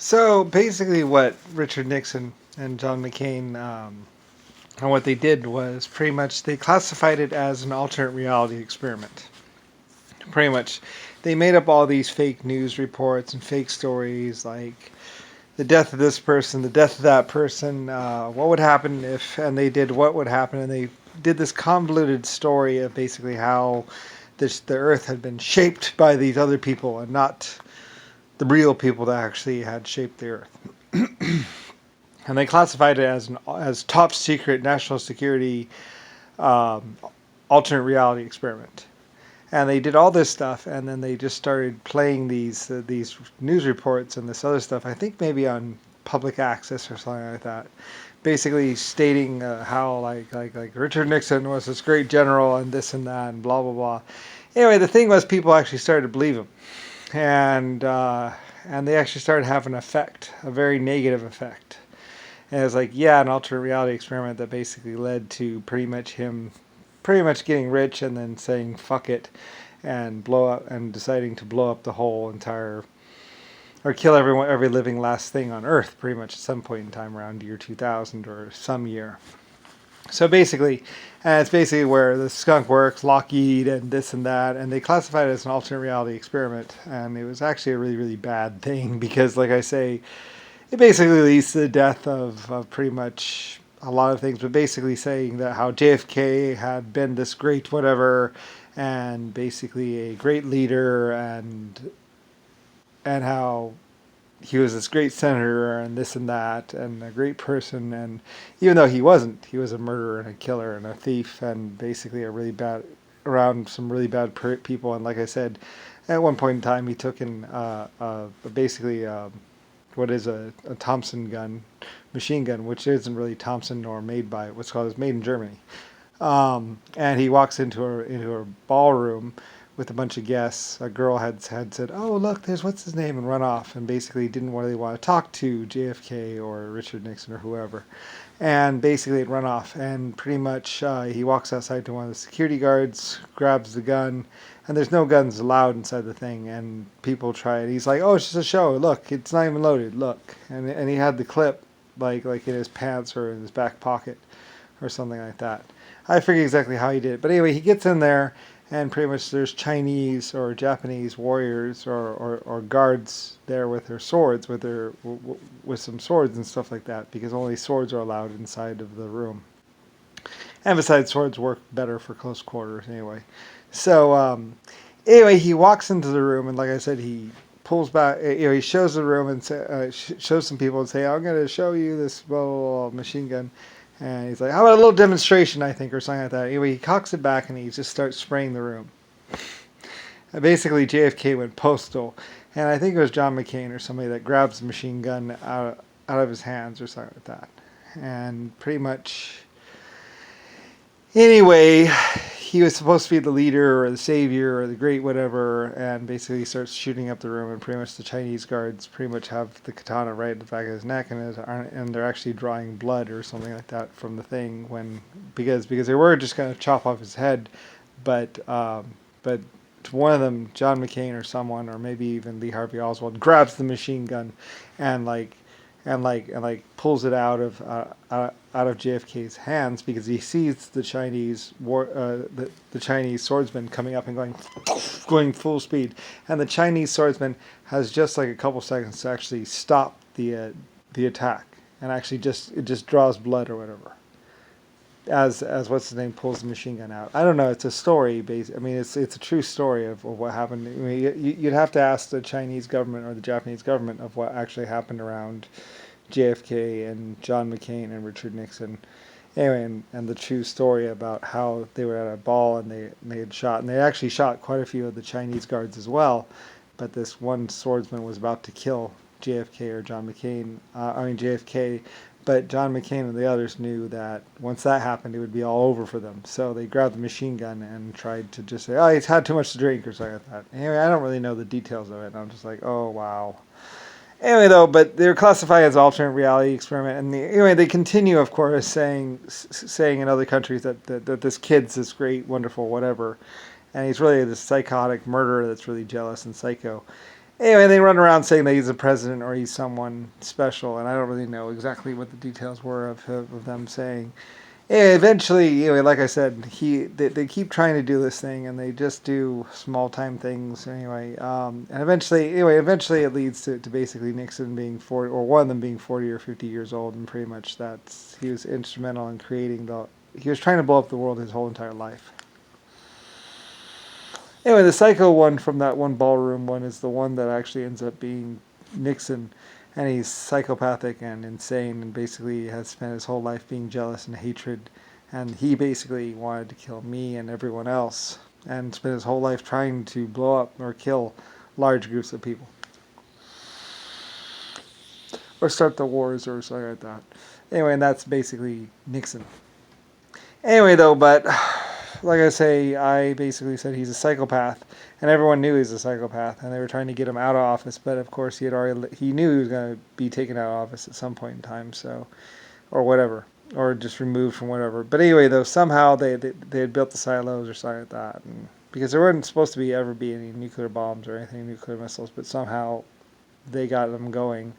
So basically, what Richard Nixon and John McCain and what they did was pretty much they classified it as an alternate reality experiment. Pretty much, they made up all these fake news reports and fake stories like the death of this person, the death of that person, what would happen if, and they did what would happen, and they did this convoluted story of basically how the Earth had been shaped by these other people and not the real people that actually had shaped the Earth. And they classified it as top secret national security um, alternate reality experiment. And they did all this stuff, and then they just started playing these news reports and this other stuff. I think maybe on public access or something like that. Basically stating how like Richard Nixon was this great general and this and that and blah blah blah. Anyway, the thing was people actually started to believe him, and they actually started having an effect, a very negative effect. And it was like, yeah, an alternate reality experiment that basically led to pretty much getting rich and then saying fuck it and blow up and deciding to blow up the whole entire or kill every living last thing on Earth pretty much at some point in time around year 2000 or some year. So basically, and it's basically where the skunk works, Lockheed, and this and that, and they classified it as an alternate reality experiment, and it was actually a really, really bad thing because, like I say, it basically leads to the death of pretty much a lot of things, but basically saying that how JFK had been this great whatever, and basically a great leader, and how he was this great senator and this and that and a great person, and even though he wasn't, he was a murderer and a killer and a thief and basically a really bad around some really bad people. And like I said, at one point in time, he took in basically. What is a Thompson gun, machine gun, which isn't really Thompson nor made by what's called is made in Germany. And he walks into a ballroom with a bunch of guests. A girl had said, "Oh, look, there's what's his name," and run off, and basically didn't really want to talk to JFK or Richard Nixon or whoever, and basically had run off. And pretty much he walks outside to one of the security guards, grabs the gun, and there's no guns allowed inside the thing. And people try it. He's like, "Oh, it's just a show. Look, it's not even loaded. Look," and he had the clip like in his pants or in his back pocket or something like that. I forget exactly how he did it, but anyway, he gets in there, and pretty much there's Chinese or Japanese warriors or guards there with their swords, with some swords and stuff like that, because only swords are allowed inside of the room. And besides, swords work better for close quarters anyway. So anyway, he walks into the room, and like I said, he pulls back. He shows the room and shows some people and say, "I'm going to show you this blah, blah, blah, machine gun." And he's like, "How about a little demonstration, I think," or something like that. Anyway, he cocks it back and he just starts spraying the room. And basically, JFK went postal. And I think it was John McCain or somebody that grabs the machine gun out of his hands or something like that. And pretty much, anyway, he was supposed to be the leader or the savior or the great whatever, and basically starts shooting up the room, and pretty much the Chinese guards pretty much have the katana right at the back of his neck, and they're actually drawing blood or something like that from the thing because they were just going to chop off his head, but one of them, John McCain or someone, or maybe even Lee Harvey Oswald, grabs the machine gun and pulls it out of JFK's hands because he sees the the Chinese swordsman coming up and going full speed, and the Chinese swordsman has just like a couple seconds to actually stop the attack, and actually just draws blood or whatever. As what's his name pulls the machine gun out. I don't know. It's a story based. I mean, it's a true story of what happened. I mean, you'd have to ask the Chinese government or the Japanese government of what actually happened around JFK and John McCain and Richard Nixon. Anyway, and the true story about how they were at a ball and they had shot, and they actually shot quite a few of the Chinese guards as well. But this one swordsman was about to kill JFK or John McCain. JFK. But John McCain and the others knew that once that happened, it would be all over for them. So they grabbed the machine gun and tried to just say, "Oh, he's had too much to drink," or something like that. Anyway, I don't really know the details of it. And I'm just like, oh, wow. Anyway, though, but they're classified as alternate reality experiment. And anyway, they continue, of course, saying in other countries that this kid's this great, wonderful, whatever. And he's really this psychotic murderer that's really jealous and psycho. Anyway, they run around saying that he's a president or he's someone special, and I don't really know exactly what the details were of them saying. And eventually, anyway, like I said, they keep trying to do this thing, and they just do small time things anyway. And eventually it leads to basically Nixon being 40, or one of them being 40 or 50 years old, and pretty much he was instrumental in creating he was trying to blow up the world his whole entire life. Anyway, the psycho one from that one ballroom one is the one that actually ends up being Nixon, and he's psychopathic and insane, and basically has spent his whole life being jealous and hatred, and he basically wanted to kill me and everyone else, and spent his whole life trying to blow up or kill large groups of people, or start the wars or something like that. Anyway, and that's basically Nixon. Anyway, though, but like I say, I basically said he's a psychopath, and everyone knew he was a psychopath, and they were trying to get him out of office. But of course, he knew he was going to be taken out of office at some point in time, so or whatever, or just removed from whatever. But anyway, though, somehow they had built the silos or something like that, and because there weren't supposed to ever be any nuclear bombs or anything, nuclear missiles, but somehow they got them going,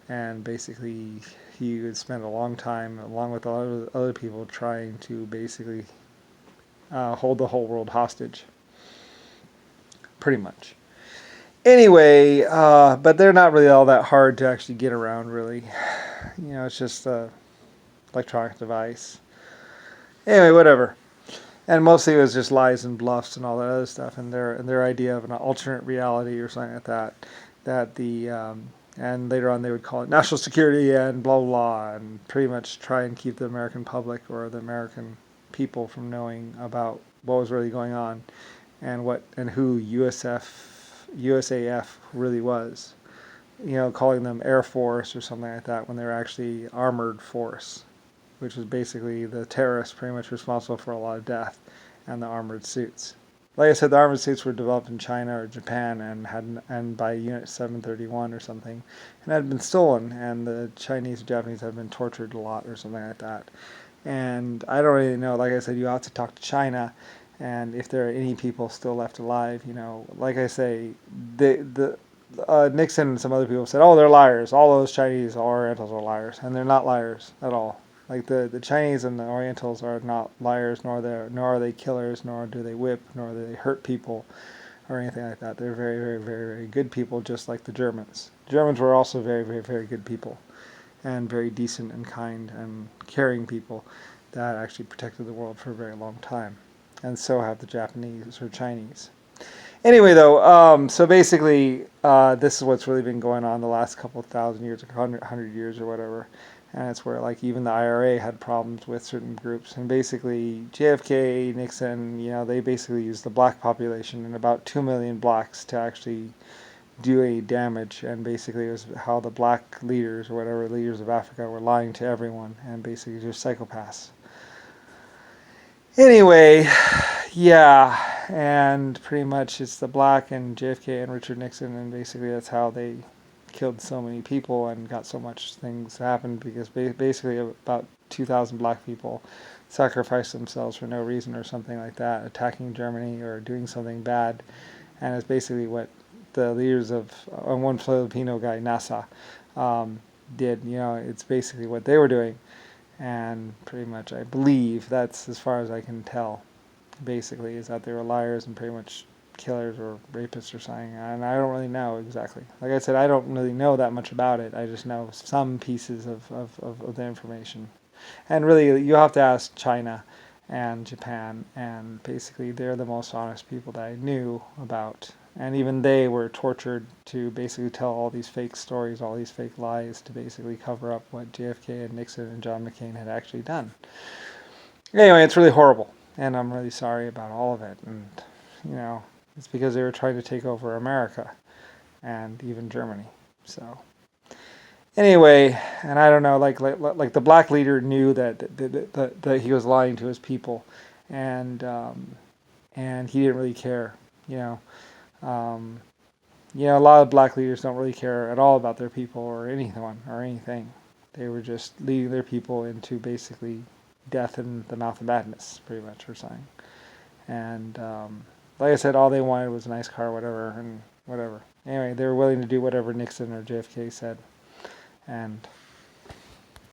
and basically he would spend a long time, along with a lot of other people, trying to basically hold the whole world hostage, pretty much. Anyway, but they're not really all that hard to actually get around, really. It's just a electronic device. Anyway, whatever. And mostly it was just lies and bluffs and all that other stuff, and their idea of an alternate reality or something like that. And later on they would call it national security and blah blah blah, and pretty much try and keep the American public or the American people from knowing about what was really going on, and who USAF really was. Calling them Air Force or something like that when they were actually Armored Force, which was basically the terrorists pretty much responsible for a lot of death, and the armored suits. Like I said, the armored suits were developed in China or Japan and by Unit 731 or something, and had been stolen, and the Chinese or Japanese had been tortured a lot or something like that. And I don't really know. Like I said, you have to talk to China, and if there are any people still left alive, like I say, the Nixon and some other people said, "Oh, they're liars. All those Chinese Orientals are liars," and they're not liars at all. Like the Chinese and the Orientals are not liars, nor are they killers, nor do they whip, nor do they hurt people, or anything like that. They're very, very, very, very good people, just like the Germans. The Germans were also very, very, very good people, and very decent and kind and caring people that actually protected the world for a very long time. And so have the Japanese or Chinese. Anyway, though, so basically, this is what's really been going on the last couple of thousand years, 100 years or whatever. And it's where, like, even the IRA had problems with certain groups. And basically, JFK, Nixon, they basically used the black population and about 2 million blacks to actually do any damage. And basically, it was how the black leaders or whatever leaders of Africa were lying to everyone and basically just psychopaths. Anyway, yeah, and pretty much it's the black and JFK and Richard Nixon, and basically that's how they killed so many people and got so much things happened, because basically about 2,000 black people sacrificed themselves for no reason or something like that, attacking Germany or doing something bad, and it's basically what the leaders of one Filipino guy, NASA, did. It's basically what they were doing, and pretty much I believe that's as far as I can tell. Basically, is that they were liars and pretty much killers or rapists or something, and I don't really know exactly. Like I said, I don't really know that much about it. I just know some pieces of the information. And really, you have to ask China and Japan, and basically they're the most honest people that I knew about. And even they were tortured to basically tell all these fake stories, all these fake lies to basically cover up what JFK and Nixon and John McCain had actually done. Anyway, it's really horrible, and I'm really sorry about all of it. And, it's because they were trying to take over America and even Germany. So anyway, and I don't know, like the black leader knew that he was lying to his people, and he didn't really care. A lot of black leaders don't really care at all about their people or anyone or anything. They were just leading their people into basically death in the mouth of madness, pretty much, or something. And like I said, all they wanted was a nice car, whatever, and whatever. Anyway, they were willing to do whatever Nixon or JFK said, and